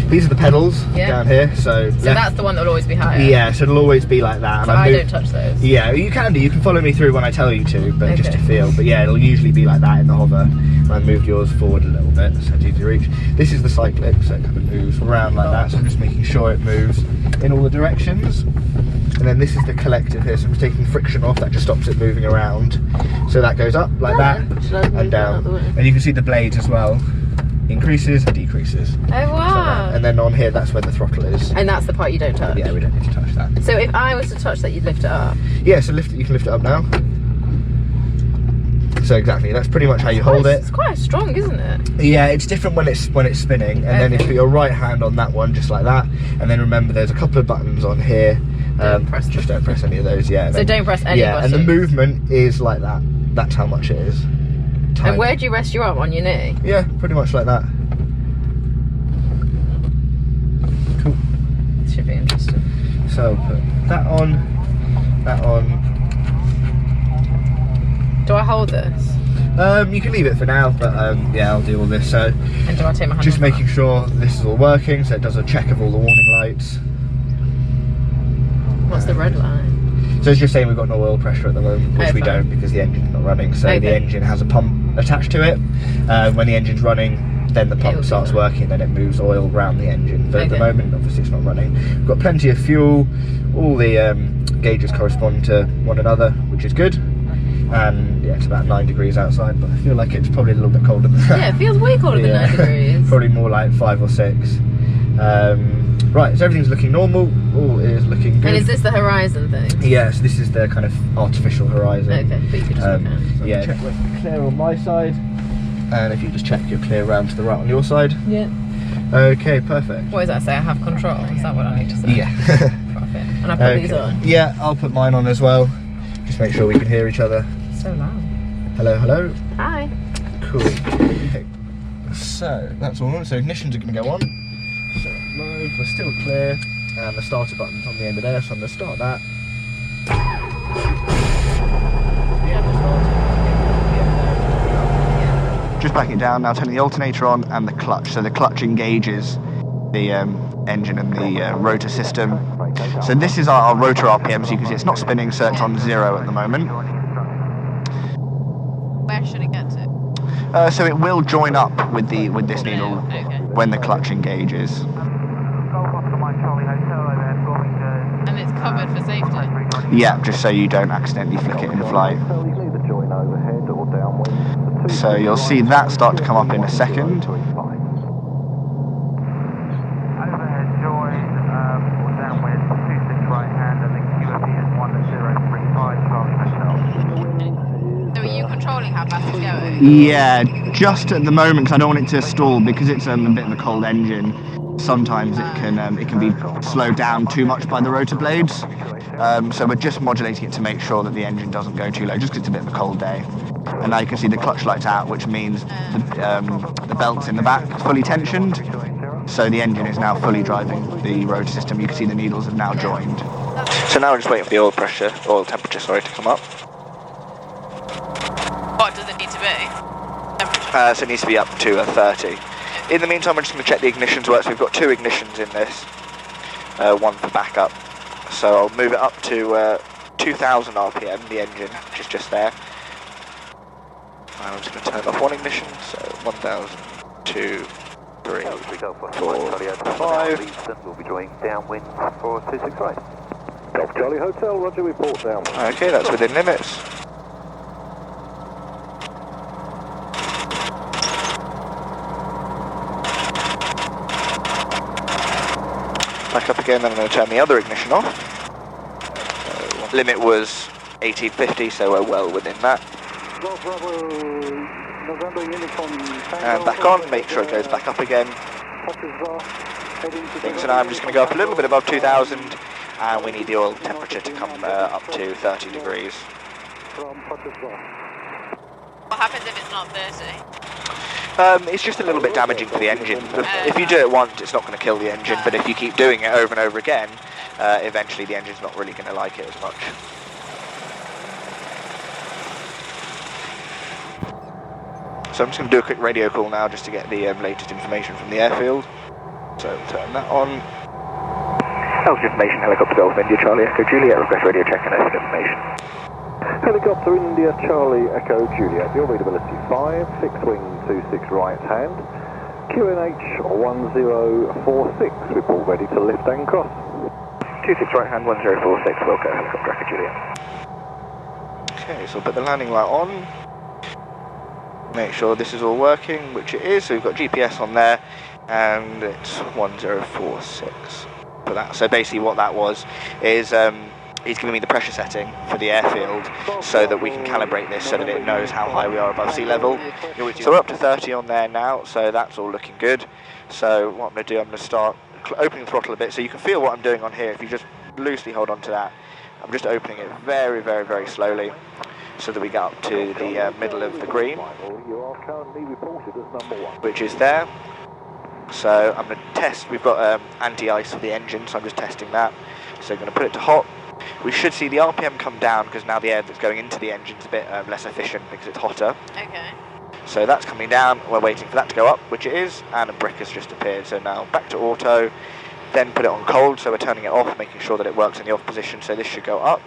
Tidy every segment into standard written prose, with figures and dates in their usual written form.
These are the pedals down here. So that's the one that will always be higher. Yeah, so it'll always be like that. So I don't touch those. Yeah, you can do. You can follow me through when I tell you to, but just to feel. But yeah, it'll usually be like that in the hover. I moved yours forward a little bit, so it's easy to reach. This is the Cyclic, so it kind of moves around like that. So I'm just making sure it moves in all the directions. And then this is the collective here, so I'm just taking friction off. That just stops it moving around. So that goes up like that and down. And you can see the blades as well. Increases and decreases. Oh wow! So and then on here, that's where the throttle is. And that's the part you don't touch. Yeah, we don't need to touch that. So if I was to touch that, you'd lift it up. Yeah, so you can lift it up now. So exactly, that's pretty much how you hold it. It's quite strong, isn't it? Yeah, it's different when it's spinning, and then you put your right hand on that one, just like that. And then remember, there's a couple of buttons on here. Just don't press any of those. Yeah. So don't press any. Yeah, and the movement is like that. That's how much it is. Tiny. And where do you rest your arm? On your knee? Yeah, pretty much like that. Cool. This should be interesting. So put that on, that on. Do I hold this? You can leave it for now, but yeah, I'll do all this. So and do I take my hand just off making sure this is all working, so it does a check of all the warning lights. What's the red line? So it's just saying we've got no oil pressure at the moment, which we don't because the engine's not running. So the engine has a pump attached to it. When the engine's running, then the pump starts working, then it moves oil around the engine. But at the moment, obviously it's not running. We've got plenty of fuel. All the gauges correspond to one another, which is good. And yeah, it's about 9 degrees outside, but I feel like it's probably a little bit colder than that. Yeah, it feels way colder than 9 degrees. Probably more like 5 or 6. Right, so everything's looking normal. All is looking good. And is this the horizon thing? Yeah, so this is the kind of artificial horizon. Okay, but you can just look at. So yeah, check we're clear on my side, and if you just check you're clear around to the right on your side. Yeah. Okay, perfect. What does that say? I have control. Is that what I need to say? Yeah. Profit. And I put these on. Yeah, I'll put mine on as well. Just make sure we can hear each other. So loud. Hello, hello. Hi. Cool. Okay. So that's all on. So ignitions are going to go on. So low, we're still clear, and the starter button's on the end of there, so I'm going to start that. Just backing it down now, turning the alternator on and the clutch. So the clutch engages the engine and the rotor system. So this is our rotor RPM, so you can see it's not spinning, so it's on 0 at the moment. Where should it get to? So it will join up with this needle when the clutch engages. And it's covered for safety? Yeah, just so you don't accidentally flick it in flight. So you'll see that start to come up in a second. Yeah, just at the moment, because I don't want it to stall, because it's a bit of a cold engine. Sometimes it can be slowed down too much by the rotor blades. So we're just modulating it to make sure that the engine doesn't go too low, just because it's a bit of a cold day. And now you can see the clutch lights out, which means the belts in the back are fully tensioned. So the engine is now fully driving the rotor system. You can see the needles have now joined. So now we're just waiting for the oil temperature, to come up. What does it need to be? So it needs to be up to 30. In the meantime, I'm just going to check the ignitions work. So we've got 2 ignitions in this, one for backup. So I'll move it up to 2000 RPM, the engine, which is just there. And I'm just going to turn off one ignition, so 1000, 2, 3, 4, 5. We'll be drawing downwind for 263. Golf Charlie Hotel, roger, report downwind. Okay, that's within limits. Back up again, then I'm going to turn the other ignition off. So, limit was 1850, so we're well within that. And back on, make sure it goes back up again. So now I'm just going to go up a little bit above 2000, and we need the oil temperature to come up to 30 degrees. What happens if it's not 30? It's just a little bit damaging for the engine. If you do it once, it's not going to kill the engine, but if you keep doing it over and over again, eventually the engine's not really going to like it as much. So I'm just going to do a quick radio call now just to get the latest information from the airfield. So turn that on. Elstree information, helicopter Golf India Charlie Echo Juliet, request radio check and exit information. Helicopter India Charlie Echo Juliet, your readability 5, fixed wing 26 right hand, QNH 1046, report ready to lift and cross. 26 right hand 1046, Wilco, helicopter Echo Juliet. Okay, so I'll put the landing light on. Make sure this is all working, which it is. So we've got GPS on there, and it's 1046 for that. So basically what that was is he's giving me the pressure setting for the airfield so that we can calibrate this so that it knows how high we are above sea level. So we're up to 30 on there now, so that's all looking good. So what I'm going to do, I'm going to start opening the throttle a bit so you can feel what I'm doing on here. If you just loosely hold on to that, I'm just opening it very, very, very slowly so that we get up to the middle of the green, which is there. So I'm going to test, we've got anti-ice for the engine, so I'm just testing that. So I'm going to put it to hot. We should see the RPM come down because now the air that's going into the engine's a bit less efficient because it's hotter. Okay. So that's coming down, we're waiting for that to go up, which it is, and a brick has just appeared. So now back to auto, then put it on cold, so we're turning it off, making sure that it works in the off position, so this should go up.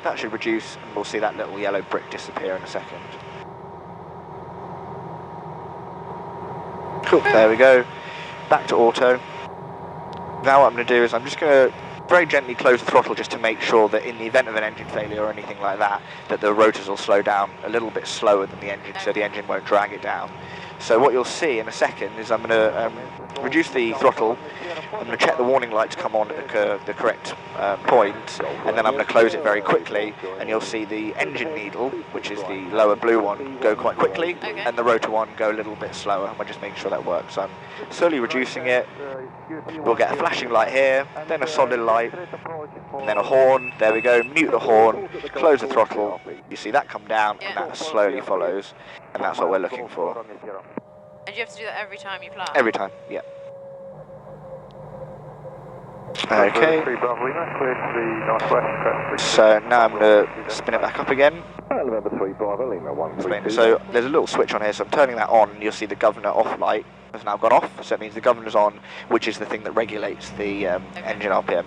That should reduce, and we'll see that little yellow brick disappear in a second. Cool, there we go. Back to auto. Now what I'm going to do is I'm just going to very gently close the throttle just to make sure that in the event of an engine failure or anything like that, that the rotors will slow down a little bit slower than the engine, so the engine won't drag it down. So what you'll see in a second is I'm going to reduce the throttle, I'm going to check the warning light to come on at the correct point, and then I'm going to close it very quickly, and you'll see the engine needle, which is the lower blue one, go quite quickly, and the rotor one go a little bit slower, and we're just making sure that works. So I'm slowly reducing it. We'll get a flashing light here, then a solid light, and then a horn. There we go, mute the horn, close the throttle, you see that come down, and that slowly follows, and that's what we're looking for. And you have to do that every time you fly? Every time, yeah. Okay. So now I'm going to spin it back up again. So there's a little switch on here, so I'm turning that on, and you'll see the governor off light has now gone off, so it means the governor's on, which is the thing that regulates the engine RPM.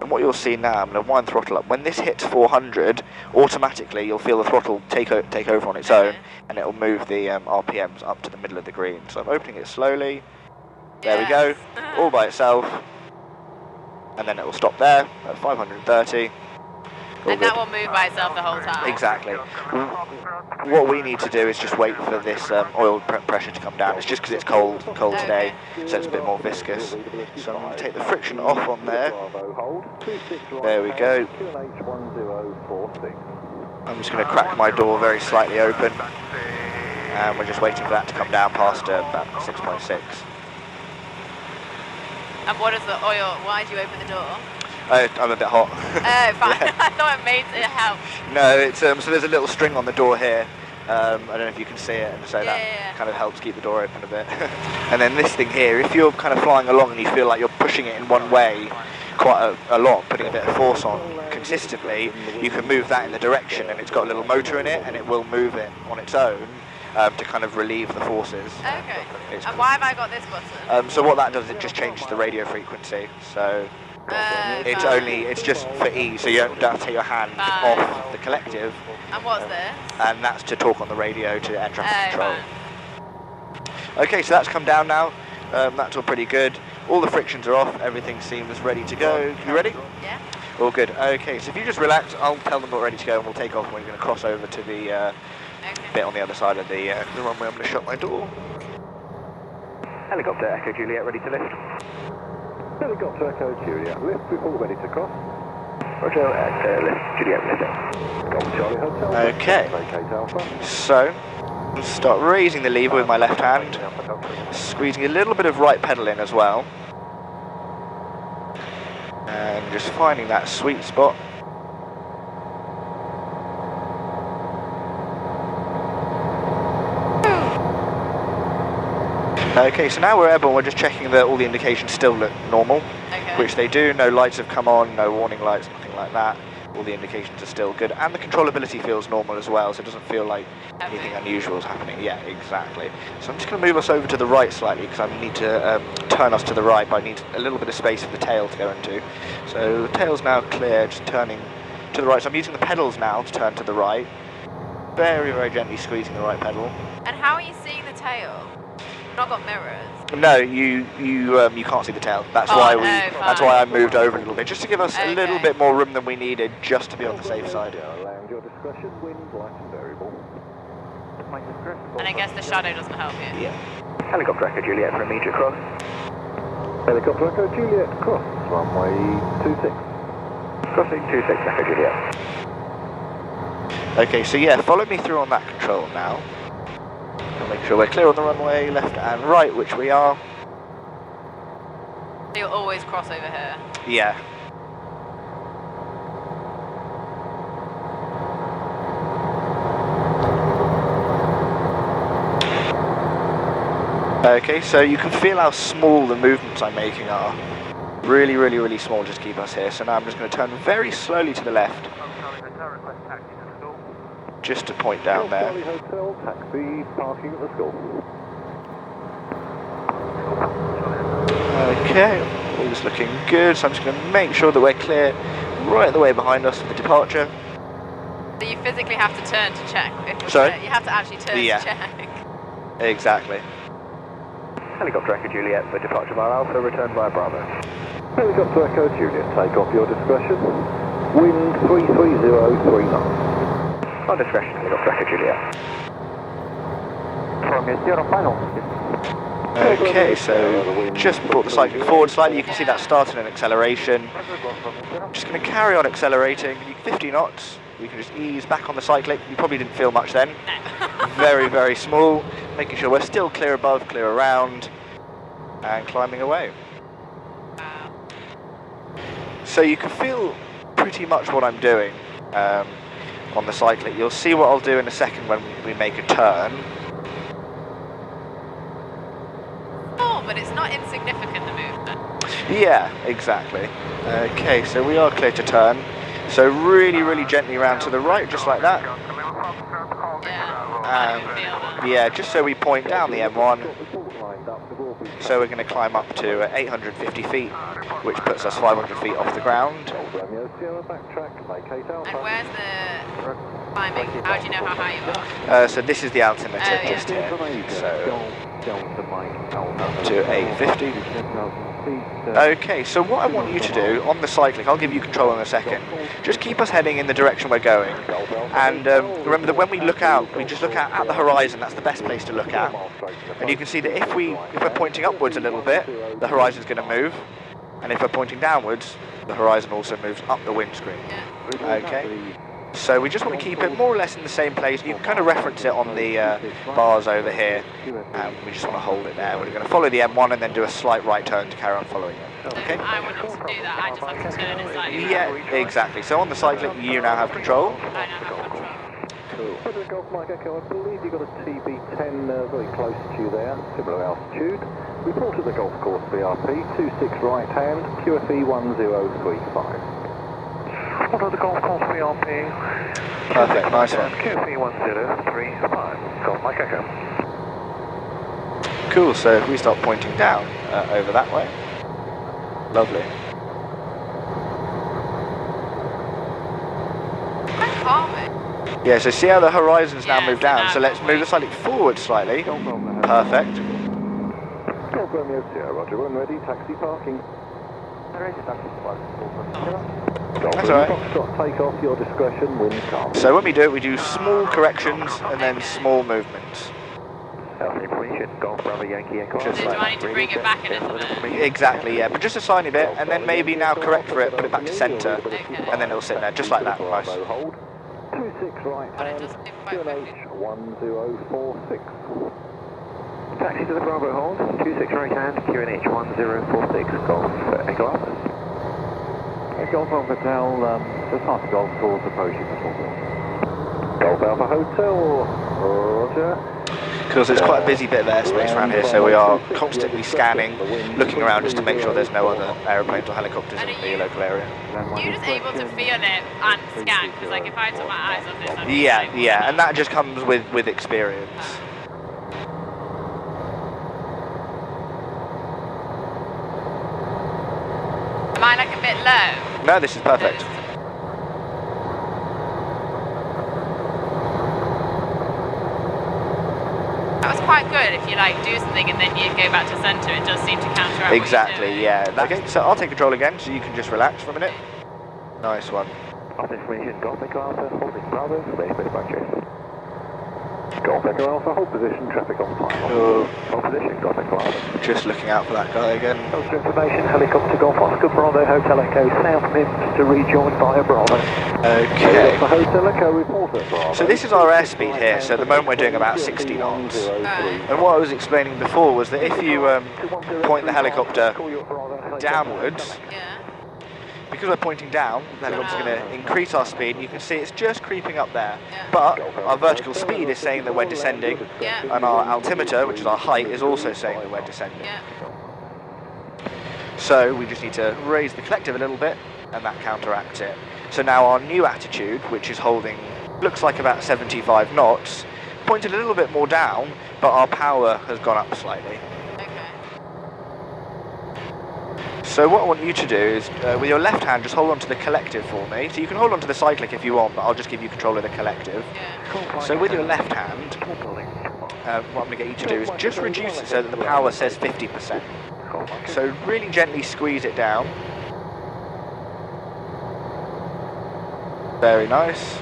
And what you'll see now, I'm going to wind the throttle up. When this hits 400, automatically you'll feel the throttle take over on its own, and it'll move the RPMs up to the middle of the green. So I'm opening it slowly. There we go, all by itself. And then it will stop there at 530. And that will move by itself the whole time? Exactly. What we need to do is just wait for this oil pressure to come down. It's just because it's cold today, so it's a bit more viscous. So I'm going to take the friction off on there. There we go. I'm just going to crack my door very slightly open, and we're just waiting for that to come down past about 6.6. And what is the oil? Why do you open the door? I'm a bit hot. Oh, fine. Yeah. I thought it made it help. No, it's so there's a little string on the door here. I don't know if you can see it, and so that kind of helps keep the door open a bit. And then this thing here, if you're kind of flying along and you feel like you're pushing it in one way quite a lot, putting a bit of force on consistently, you can move that in the direction, and it's got a little motor in it, and it will move it on its own. To kind of relieve the forces. Okay. And why have I got this button? So what that does, it just changes the radio frequency. So it's just for ease, so you don't have to take your hand off the collective. And what's this? And that's to talk on the radio to air traffic control. Okay, so that's come down now. That's all pretty good. All the frictions are off. Everything seems ready to go. You ready? Yeah. All good. Okay, so if you just relax, I'll tell them we're ready to go, and we'll take off. And we're going to cross over to the bit on the other side of the runway. I'm going to shut my door. Helicopter Echo Juliet ready to lift. Helicopter Echo Juliet lift before ready to cross. Roger, lift Juliet lifting. Golf Charlie Hotel. Okay. So I'll start raising the lever with my left hand, squeezing a little bit of right pedal in as well, and just finding that sweet spot. Okay, so now we're airborne, we're just checking that all the indications still look normal, which they do. No lights have come on, no warning lights, nothing like that. all the indications are still good, and the controllability feels normal as well, so it doesn't feel like anything unusual is happening. Yeah, exactly. So I'm just going to move us over to the right slightly, because I need to turn us to the right, but I need a little bit of space for the tail to go into. So the tail's now clear, just turning to the right. So I'm using the pedals now to turn to the right. Very, very gently squeezing the right pedal. And how are you seeing the tail? You've not got mirrors. No, you can't see the tail. That's why I moved over a little bit, just to give us a little bit more room than we needed, just to be on the safe side. Land your discretion, wind, light and variable. And I guess the shadow doesn't help you. Yeah. Helicopter Echo Juliet for immediate cross. Helicopter Echo Juliet, cross, runway 26. Crossing 26, Echo Juliet. Okay, so yeah, follow me through on that control now. We'll make sure we're clear on the runway, left and right, which we are. So you'll always cross over here. Yeah. Okay, so you can feel how small the movements I'm making are. Really, really, really small, just keep us here. So now I'm just going to turn very slowly to the left. Just to point down there. Hotel, taxi, parking at the school. Okay, all is looking good, so I'm just going to make sure that we're clear right at the way behind us for the departure. So you physically have to turn to check. Sorry? You have to actually turn to check. Exactly. Helicopter Echo Juliet for departure via Alpha, return via Bravo. Helicopter Echo Juliet, take off your discretion. Wind 330, 3 knots. On discretion, Helicopter Echo Juliet. Okay, so just brought the Cyclic forward slightly. You can see that starting an acceleration. Just going to carry on accelerating. 50 knots. We can just ease back on the Cyclic. You probably didn't feel much then. Very, very small. Making sure we're still clear above, clear around, and climbing away. So you can feel pretty much what I'm doing on the Cyclic. You'll see what I'll do in a second when we make a turn. Oh, but it's not insignificant, the movement. Yeah, exactly. Okay, so we are clear to turn. So really, really gently round to the right, just like that. Yeah, just so we point down the M1. So we're going to climb up to 850 feet, which puts us 500 feet off the ground. And where's the climbing? How do you know how high you are? So this is the altimeter just here. So to 850. Okay, so what I want you to do on the Cyclic, I'll give you control in a second. Just keep us heading in the direction we're going. And remember that when we look out, we just look out at the horizon. That's the best place to look at. And you can see that if we're pointing upwards a little bit, the horizon's going to move. And if we're pointing downwards, the horizon also moves up the windscreen. Okay. So we just want to keep it more or less in the same place. You can kind of reference it on the bars over here. And we just want to hold it there. We're going to follow the M1 and then do a slight right turn to carry on following it. Okay? I wouldn't do that, I just have to turn it slightly. Yeah, exactly. So on the Cyclic, you now have control. I now have control. Cool. Golf Mike Echo, I believe you've got a TB10 very close to you there, similar altitude. Report at the golf course BRP, 26 right hand, QFE 1035. Report at the golf course BRP. Perfect, nice one. QFE 1035, Golf Mike Echo. Cool, so if we start pointing down over that way. Lovely. Quite calming. Yeah, so see how the horizon's now moved down, so let's move the Cyclic forward slightly. Perfect. Golf Romeo Sierra, Roger, when ready, taxi parking. That's alright. Takeoff, your discretion, wind calm. So when we do it, we do small corrections and then small movements. Golf Bravo Yankee Echo. So do I need to bring it back a little bit? Exactly, yeah, but just a tiny bit, and then maybe now correct for it, put it back to centre, and then it'll sit there, just like that. Nice. 26 right But it hand, doesn't seem quite quickly. QNH 1046. Taxi to the Bravo hold, 26 right hand, QNH 1046, Golf Echo Alpha. Golf Alpha Hotel, just past golf course approaching the full. Golf Alpha Hotel, Roger. Because it's quite a busy bit of airspace around here, so we are constantly scanning, looking around just to make sure there's no other aeroplanes or helicopters in the local area. You're just able to feel it and scan, because like if I took my eyes off this, I'd be Yeah, like, yeah, and that just comes with experience. Am I like a bit low? No, this is perfect. That was quite good. If you like do something and then you go back to centre, it does seem to counteract Exactly, what you're doing. yeah. Okay, so I'll take control again, so you can just relax for a minute. Nice one. Off information, Golf Echo Alpha, holding Bravo, space bit back chase. Golf Echo Alpha, hold position, traffic on final. Hold position, Golf Echo Alpha. Just looking out for that guy again. Elstree information, helicopter Golf Oscar Bravo, Hotel Echo, South Mims to rejoin via Bravo. Okay. For Hotel Echo, report at Bravo. So this is our airspeed here, so at the moment we're doing about 60 knots. And what I was explaining before was that if you point the helicopter downwards, Yeah. because we're pointing down, the helicopter's going to increase our speed. You can see it's just creeping up there. Yeah. But our vertical speed is saying that we're descending, Yeah. and our altimeter, which is our height, is also saying that we're descending. Yeah. So we just need to raise the collective a little bit, and that counteracts it. So now our new attitude, which is holding, looks like about 75 knots, pointed a little bit more down, but our power has gone up slightly. Okay. So what I want you to do is, with your left hand, just hold on to the collective for me. So you can hold on to the Cyclic if you want, but I'll just give you control of the collective. Yeah. So with your left hand, what I'm going to get you to do is just reduce it so that the power says 50%. So really gently squeeze it down. Very nice.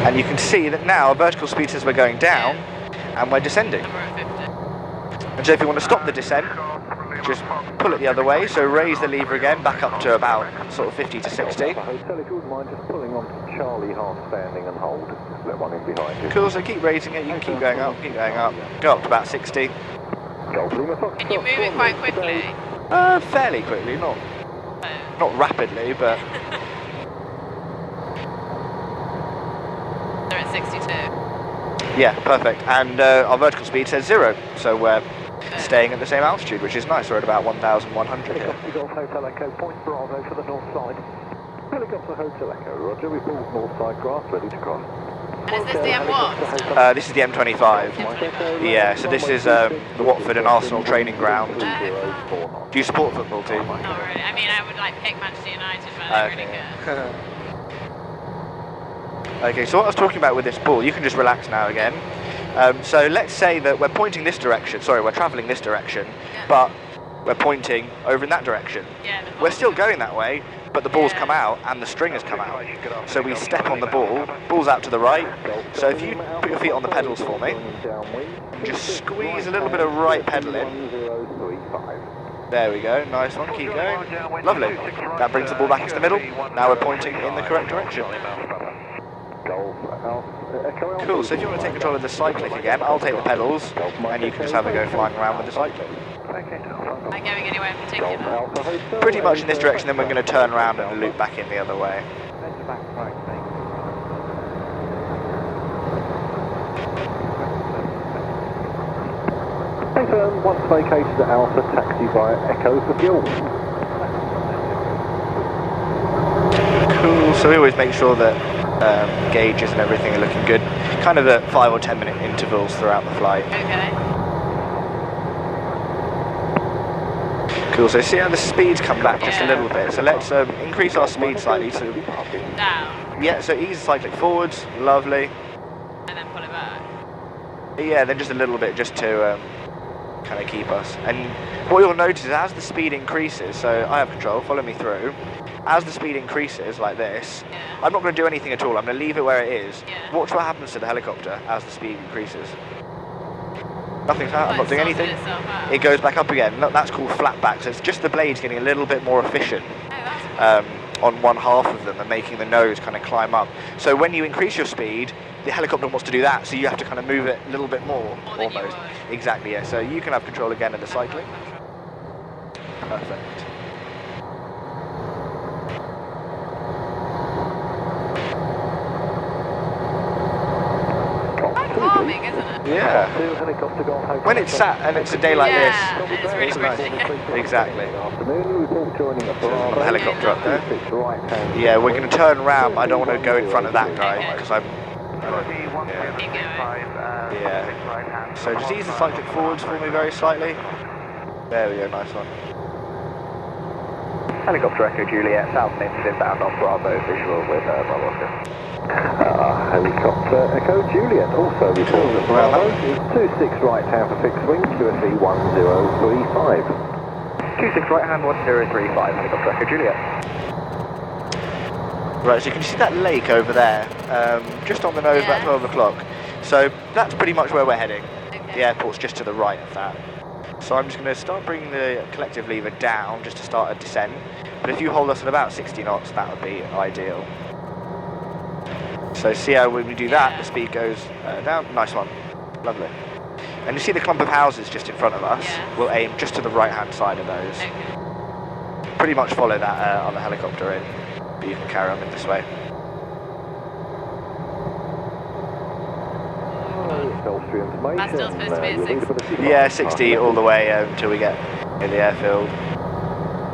And you can see that now our vertical speed says we're going down and we're descending. And we're at 50. And so if you want to stop the descent, just pull it the other way, so raise the lever again back up to about sort of 50 to 60. Hotel, if you wouldn't mind just pulling on to Charlie, half standing and hold. Just let one in behind you. Cool, so keep raising it, you can keep going up, go up to about 60. Golf Lima Fox. Can you move it quite quickly? Fairly quickly, not rapidly, but They're at 62. yeah, perfect. And our vertical speed says 0, so we're staying at the same altitude, which is nice. We're at about 1,100 here. Helicopter Golf Hotel Echo, point Bravo for the north side. Helicopter Hotel Echo, roger, we pulled north side grass, ready to cross. And is this the M1? This is the M25. Yeah, so this is the Watford and Arsenal training ground. Do you support football too? Not really. I mean, I would like pick Manchester United, but I don't really care. Okay, so what I was talking about with this ball, you can just relax now again. So let's say that we're pointing this direction, sorry, we're travelling this direction, but we're pointing over in that direction. Yeah, We're still going that way, but the ball's come out and the string has come out. So we step on the ball, ball's out to the right. So if you put your feet on the pedals for me, and just squeeze a little bit of right pedal in. There we go, nice one, keep going. Lovely. That brings the ball back into the middle. Now we're pointing in the correct direction. Cool, so if you want to take control of the Cyclic again, I'll take the pedals, and you can just have a go flying around with the Cyclic. Am I going anywhere in particular? Pretty much in this direction, then we're going to turn around and loop back in the other way. Once vacated at Alpha, taxi via Echo for fuel. Cool, so we always make sure that gauges and everything are looking good, kind of at 5 or 10 minute intervals throughout the flight. Okay. Cool, so see how the speed's come back just a little bit, so let's increase our speed slightly. So Down. yeah, so ease the Cyclic forwards, lovely. And then pull it back. Yeah, then just a little bit just to kind of keep us. And what you'll notice is as the speed increases, so I have control, follow me through. As the speed increases like this, I'm not going to do anything at all, I'm going to leave it where it is. Watch what happens to the helicopter as the speed increases. Nothing's happening, I'm not doing anything. It goes back up again. That's called flapback, so it's just the blades getting a little bit more efficient on one half of them and making the nose kind of climb up. So when you increase your speed, the helicopter wants to do that, so you have to kind of move it a little bit more almost. Exactly, yeah. So you can have control again of the Cyclic. Perfect. Yeah. When it's sat and it's a day like Yeah, this, it's really nice. pretty. Exactly. On the helicopter up there. Yeah, we're going to turn around, but I don't want to go in front of that guy because I'm. Keep going. Yeah. So just ease the cyclic forwards for me very slightly. There we go, nice one. Helicopter Echo Juliet, South Ninth inbound on Bravo, visual with Bravo Oscar. Helicopter Echo Juliet, also reporting that Bravo is 26 right hand for fixed wing, QFE 1035. 26 right hand 1035, Helicopter Echo Juliet. Right, so you can see that lake over there, just on the nose about 12 o'clock. So that's pretty much where we're heading. Okay. The airport's just to the right of that. So I'm just going to start bringing the collective lever down just to start a descent. But if you hold us at about 60 knots, that would be ideal. So see how when we do that, the speed goes down. Nice one. Lovely. And you see the clump of houses just in front of us? Yeah. We'll aim just to the right-hand side of those. Okay. Pretty much follow that on the helicopter in, but you can carry on in this way. That's still supposed to be at 60. Yeah, 60 all the way until we get in the airfield.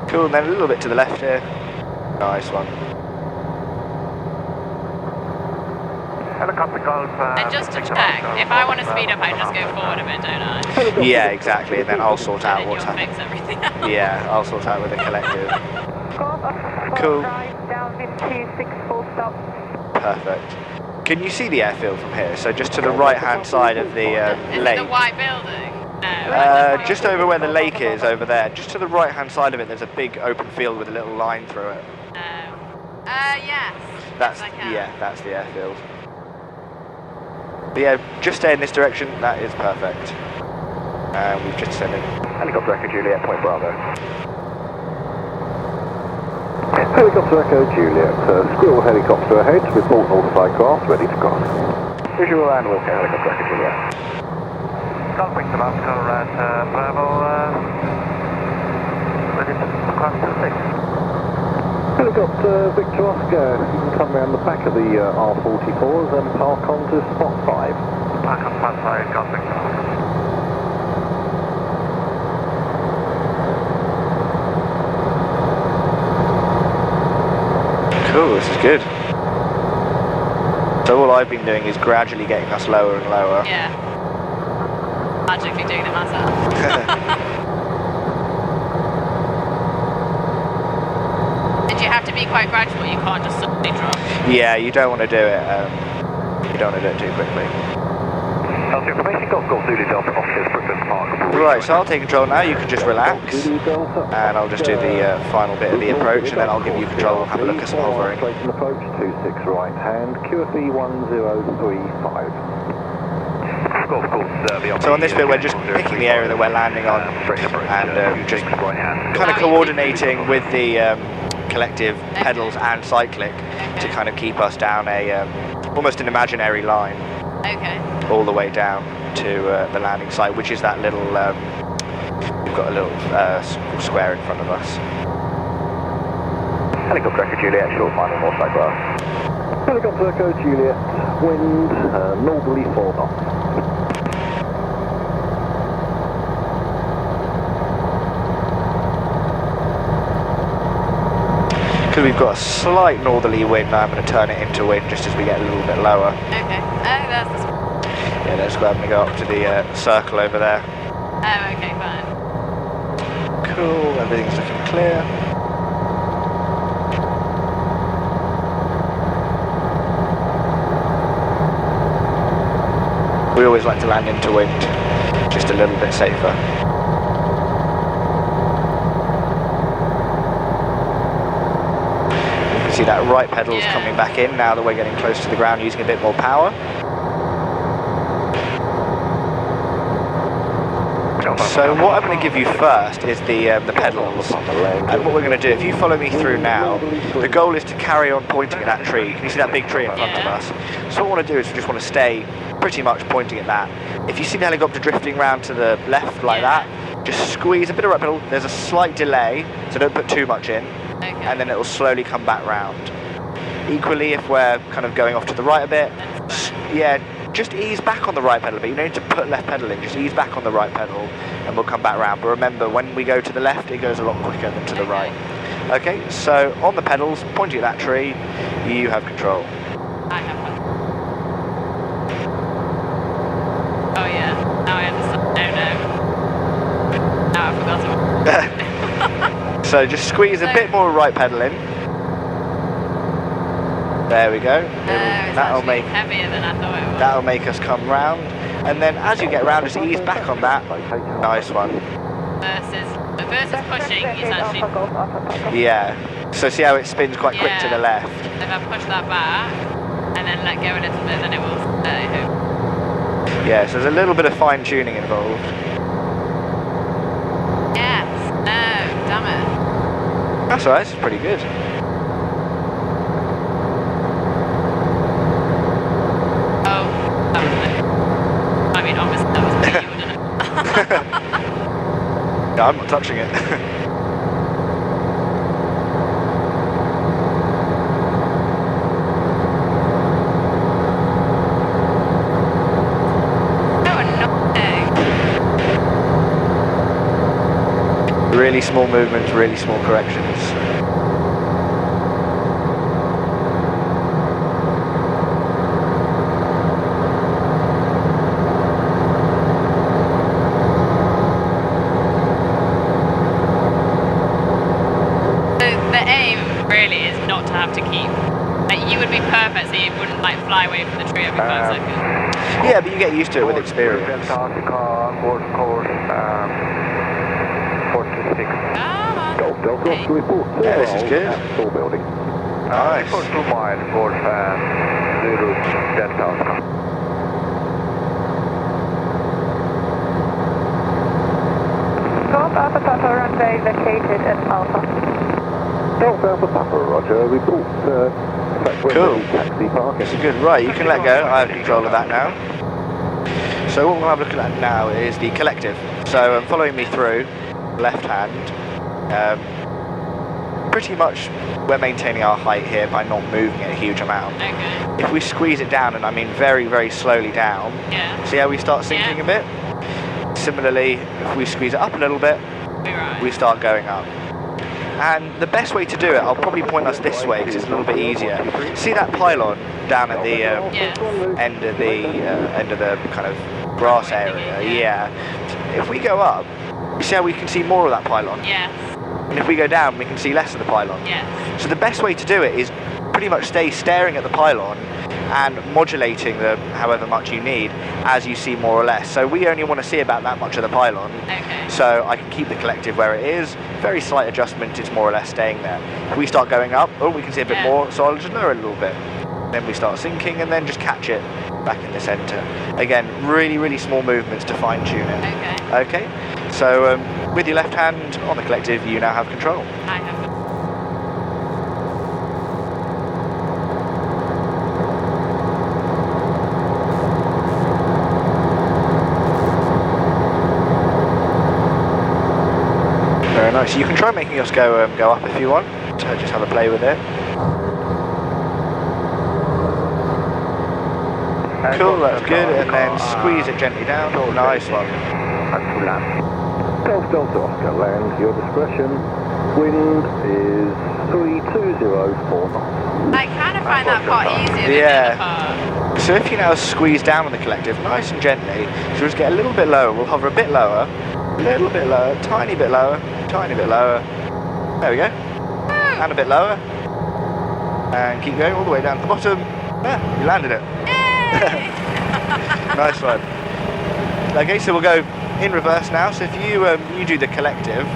Cool, and then a little bit to the left here. Nice one. Helicopter Golf. And just to check, if I want to speed up, I just go forward a bit, don't I? Yeah, exactly, and then I'll sort out And then what's you'll happening. fix everything else. Yeah, I'll sort out with the collective. Cool. Down 56, full stop. Perfect. Can you see the airfield from here? So just to the right-hand side of the Is lake. it the white building? No. Just over where the lake is, over there. Just to the right-hand side of it, there's a big open field with a little line through it. No. Yes. That's Yes, I can. yeah, that's the airfield. But yeah, just stay in this direction. That is perfect. And we've just descended. Helicopter Echo Juliet, Point Bravo. Helicopter Echo Juliet, squirrel helicopter ahead, report all flycraft ready to cross. Visual and Wilco, Helicopter Echo Juliet. Golf Victor Oscar at Bravo, ready to cross to 6. Helicopter Victor Oscar, you can come around the back of the R44s and park onto spot 5. Park on spot 5, Golf Victor Oscar. Cool, this is good. So all I've been doing is gradually getting us lower and lower. Yeah. Magically doing it myself. And you have to be quite gradual, you can't just suddenly drop. Yeah, you don't want to do it. You don't want to do it too quickly. Information, Golf Zulu Delta, Oscar's Brooklyn Park. Right, so I'll take control now. You can just relax, and I'll just do the final bit of the approach, and then I'll give you control and have a look at some hovering. Straight approach, 26 right hand, QFE 1035. So on this bit, we're just picking the area that we're landing on, and just kind of coordinating with the collective pedals and cyclic to kind of keep us down a almost an imaginary line. Okay. All the way down to the landing site, which is that little, we've got a little square in front of us. Helicopter Echo Juliet, short final north side bar. Helicopter Echo Juliet, wind northerly 4 knots. Because we've got a slight northerly wind, I'm going to turn it into wind just as we get a little bit lower. Okay. Oh, that's the... Yeah, that's where I'm going to go up to the circle over there. Oh, okay, fine. Cool, everything's looking clear. We always like to land into wind, just a little bit safer. You can see that right pedal's coming back in now that we're getting close to the ground, using a bit more power. So what I'm going to give you first is the pedals, and what we're going to do, if you follow me through now, the goal is to carry on pointing at that tree. Can you see that big tree in front of us? So what I want to do is we just want to stay pretty much pointing at that. If you see the helicopter drifting round to the left like that, just squeeze a bit of right pedal. There's a slight delay, so don't put too much in, and then it will slowly come back round. Equally, if we're kind of going off to the right a bit, yeah, just ease back on the right pedal a bit. You don't need to put left pedal in, just ease back on the right pedal and we'll come back round. But remember, when we go to the left, it goes a lot quicker than to the right. Okay, so on the pedals, pointing at that tree, you have control. I have one. Oh yeah, now I understand. Oh no. Now I forgot. So just squeeze a bit more right pedal in. There we go. That'll make heavier than I thought it would. That'll make us come round. And then as you get round, just ease back on that. Nice one. Versus pushing is actually... Yeah. So see how it spins quite quick to the left? If I push that back and then let go a little bit, then it will stay home. Yeah, so there's a little bit of fine tuning involved. Yes. No, damn it. That's alright, it's pretty good. Oh, that was me. I mean, obviously that was me, wouldn't it? No, I'm not touching it. Really small movements, really small corrections. Fly away from the tree every 5 seconds. Yeah, but you get used to it with experience. Yeah, this is good. Nice. For 2 miles for Zulu Delta. Golf Alpha Papa runway vacated at Alpha. Golf Alpha Papa, Roger. Report. Cool. That's good. Right, you can let go. I have control of that now. So what we'll have a look at now is the collective. So following me through, left hand. Pretty much we're maintaining our height here by not moving it a huge amount. Okay. If we squeeze it down, and I mean very, very slowly down, see how we start sinking a bit? Similarly, if we squeeze it up a little bit, we start going up. And the best way to do it, I'll probably point us this way because it's a little bit easier. See that pylon down at the end of the kind of grass area? Yeah. If we go up, you see how we can see more of that pylon? Yes. And if we go down, we can see less of the pylon. Yes. So the best way to do it is pretty much stay staring at the pylon and modulating the however much you need as you see more or less. So we only want to see about that much of the pylon. Okay. So I can keep the collective where it is. Very slight adjustment, it's more or less staying there. If we start going up, we can see a bit more, so I'll just lower it a little bit. Then we start sinking and then just catch it back in the centre. Again, really, really small movements to fine tune it. Okay. Okay? So with your left hand on the collective, you now have control. I have control. Very nice. You can try making us go up if you want. So just have a play with it. Cool, that's good. And then squeeze it gently down. Oh, nice one. Golf Delta Oscar, land your discretion. Wind is 3204 knots. I kind of find that part easier than the other part. So if you now squeeze down on the collective, nice and gently, so just get a little bit lower. We'll hover a bit lower, tiny bit lower. There we go. And a bit lower. And keep going all the way down to the bottom. Yeah, you landed it. Nice one. Okay, so we'll go in reverse now. So if you do the collective,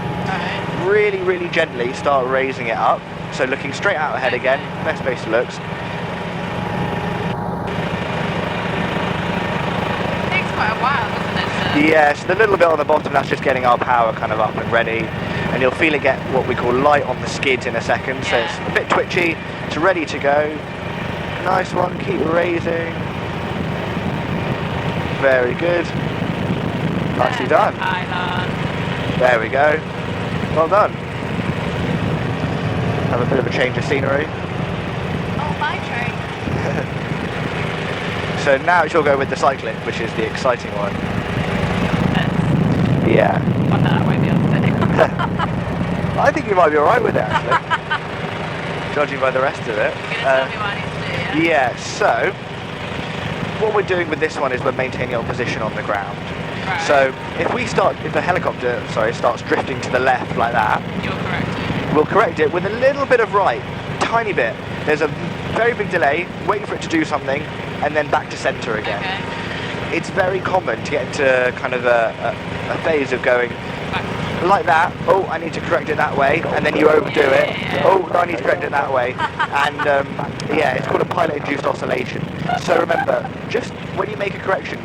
really, really gently start raising it up. So looking straight out ahead again, best place to look. Takes quite a while, doesn't it? Yes, the little bit on the bottom, that's just getting our power kind of up and ready. And you'll feel it get what we call light on the skids in a second. So it's a bit twitchy, it's ready to go. Nice one, keep raising. Very good. Nicely done. There we go. Well done. Have a bit of a change of scenery. Oh, my train. So now she'll go with the Cyclic, which is the exciting one. Yeah. Well, no, I won't be able to do. I think you might be alright with it, actually. Judging by the rest of it. You're going to tell me what I need to do, yeah? Yeah, so what we're doing with this one is we're maintaining our position on the ground. Right. So if the helicopter, starts drifting to the left like that, You'll correct it. we'll correct it with a little bit of right, tiny bit. There's a very big delay, waiting for it to do something, and then back to centre again. Okay. It's very common to get into kind of a phase of going like that. Oh, I need to correct it that way, and then you overdo it. Oh, no, I need to correct it that way, and yeah, it's called a pilot-induced oscillation. So remember, just when you make a correction,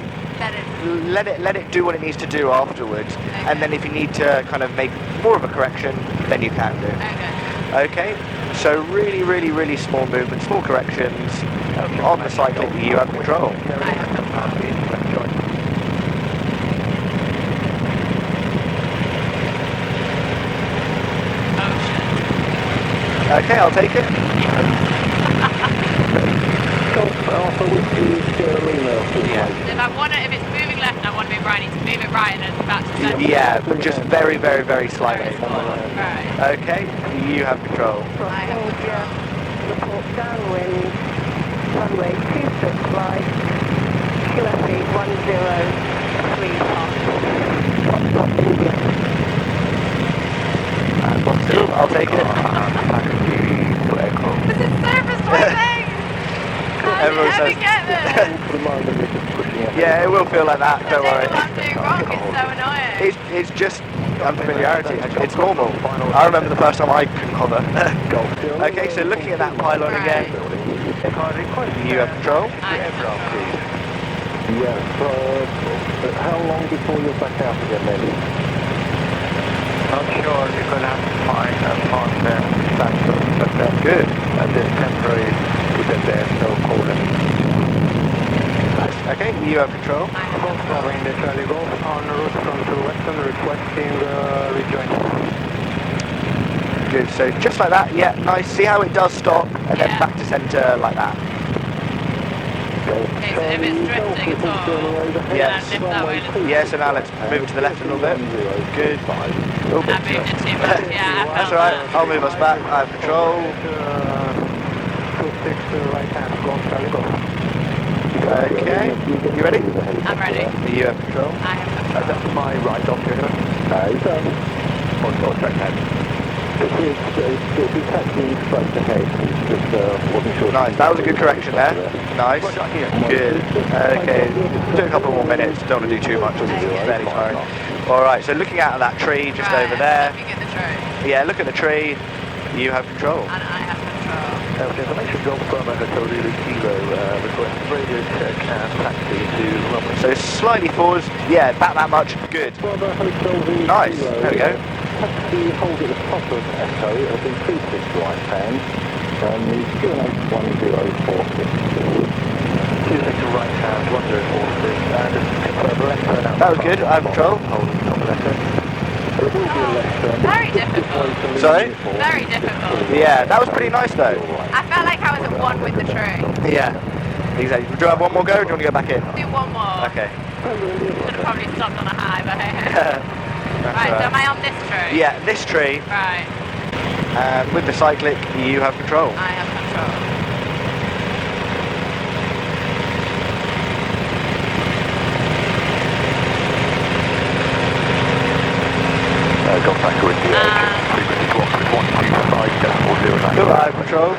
let it do what it needs to do afterwards, and then if you need to kind of make more of a correction, then you can do. Okay. So really, really, really small movements, small corrections on the Cyclic. You have control. Okay, I'll take it. If I want it, if it's moving left and I want to move right, I need to move it right and then back to centre. Yeah, but just very, very, very slightly. Right. Okay, you have control. I have control. Report downwind, runway 26 right, QFE 103 I'll take it. This is so frustrating! How did Everyone you ever says- get there? Yeah, it will feel like that, don't I worry. don't know what I'm doing wrong, it's so annoying. It's just unfamiliarity. It's normal. I remember the first time I couldn't hover. Okay, so looking at that pylon again, you have control. I have control. Yes, how long before you're back out again then? Not sure, you're going to have to find a partner factor, but that's Good. and this temporary to get there, so call it. Okay, you have control. I have Golf control. covering the Charlie Golf on route from to Western, requesting rejoin. Good, so just like that, yeah, nice. See how it does stop, and then Yeah. back to centre like that. Okay, so if it's drifting at all, Yes. then I lift that way a little. Yeah, so now let's move to the left a little bit. Good. Oh, I moved it too much, yeah, I that's felt alright, that. I'll move us back. I have control. 26 right hand, Golf Charlie Golf. Okay, you ready? I'm ready. You have control. I have control. That's my right operator. On track hand. Nice, that was a good correction there. Nice. Good. Okay, do a couple more minutes. Don't want to do too much because it's fairly tiring. Alright, so looking out at that tree just Right, over there. Looking at the tree. Yeah, look at the tree. You have control. And I have control. Information Golf Bravo Hotel Zulu Kilo, request radio check and taxi to runway. So slightly forwards. Yeah, back that much. Good. Nice. There we go. Taxi hold at the top of Echo, it'll be 26 right hand, the QNH 10460. 26 right hand, 10460, and left turn out. That was good. I have control. Hold on top of left turn. There will be a left turn. Very difficult. Sorry? Very difficult. Yeah, that was pretty nice though. I felt like I was at one with the tree. Yeah. Exactly. Do you have one more go or do you want to go back in? Do one more. Okay. Should have probably stopped on a high, but hey. That's Right, so all am I on this tree? Yeah, this tree, Right, and with the Cyclic, you have control. I have control. Golf Tango with the frequency drop with 125.409. Cool, I have control.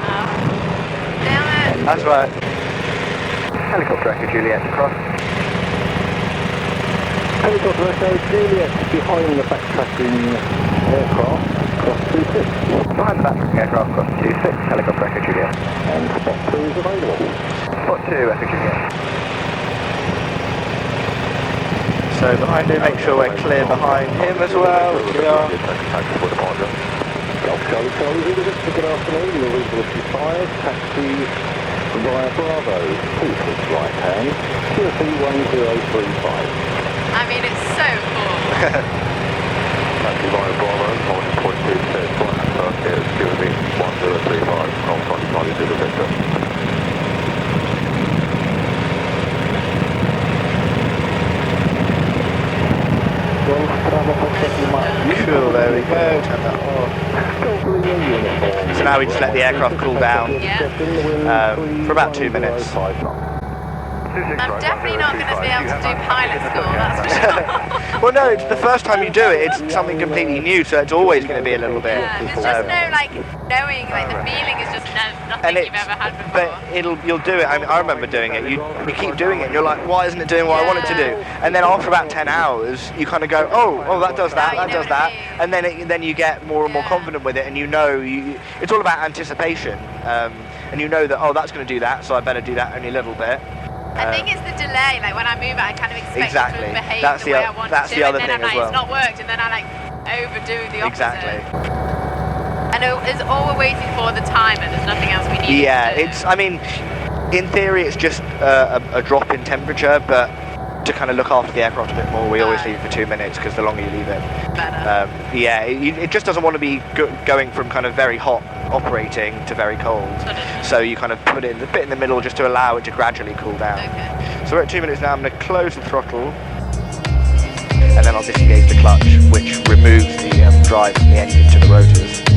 Damn it. That's right. Helicopter Echo Juliet across. Helicopter Echo Juliet behind the backtracking aircraft, cross 26. Behind the back aircraft, cross 26, Helicopter Echo Juliet. And spot 2 is available. Spot 2, Echo Juliet. So behind him, make sure we're clear behind him as well. Which we are. Golf Charlie Charlie, good afternoon, your visibility 5, taxi via Bravo, 26 right hand, QFE 1035. I mean, it's so cool. Taxi via Bravo, 40.26, right hand first here, QFE 1035, Golf Charlie Charlie, 0 Victor. So now we just let the aircraft cool down Yeah. for about 2 minutes. I'm definitely not going to be able to do pilot school, that's for sure. Well, no, it's the first time you do it, it's something completely new, so it's always going to be a little bit. Yeah, there's just no like knowing, like the feeling is just nothing you've ever had before. But you'll do it. I mean, I remember doing it. You keep doing it, and you're like, why isn't it doing what I want it to do? And then after about 10 hours, you kind of go, oh, that does that, that does that, and then you get more and more confident with it, and you know, it's all about anticipation, and you know that that's going to do that, so I better do that only a little bit. I think it's the delay, like when I move it, I kind of expect exactly. it to behave That's the way I want that's it to, the other and then thing I'm like, as well. it's not worked, and then I like overdo the opposite. Exactly. And it's all we're waiting for the timer, there's nothing else we need. Yeah, I mean, in theory it's just a drop in temperature, but to kind of look after the aircraft a bit more, we always leave it for 2 minutes, because the longer you leave it, better. It just doesn't want to be going from kind of very hot operating to very cold. So you kind of put it a bit in the middle just to allow it to gradually cool down. Okay. So we're at 2 minutes now. I'm going to close the throttle, and then I'll disengage the clutch, which removes the drive from the engine to the rotors.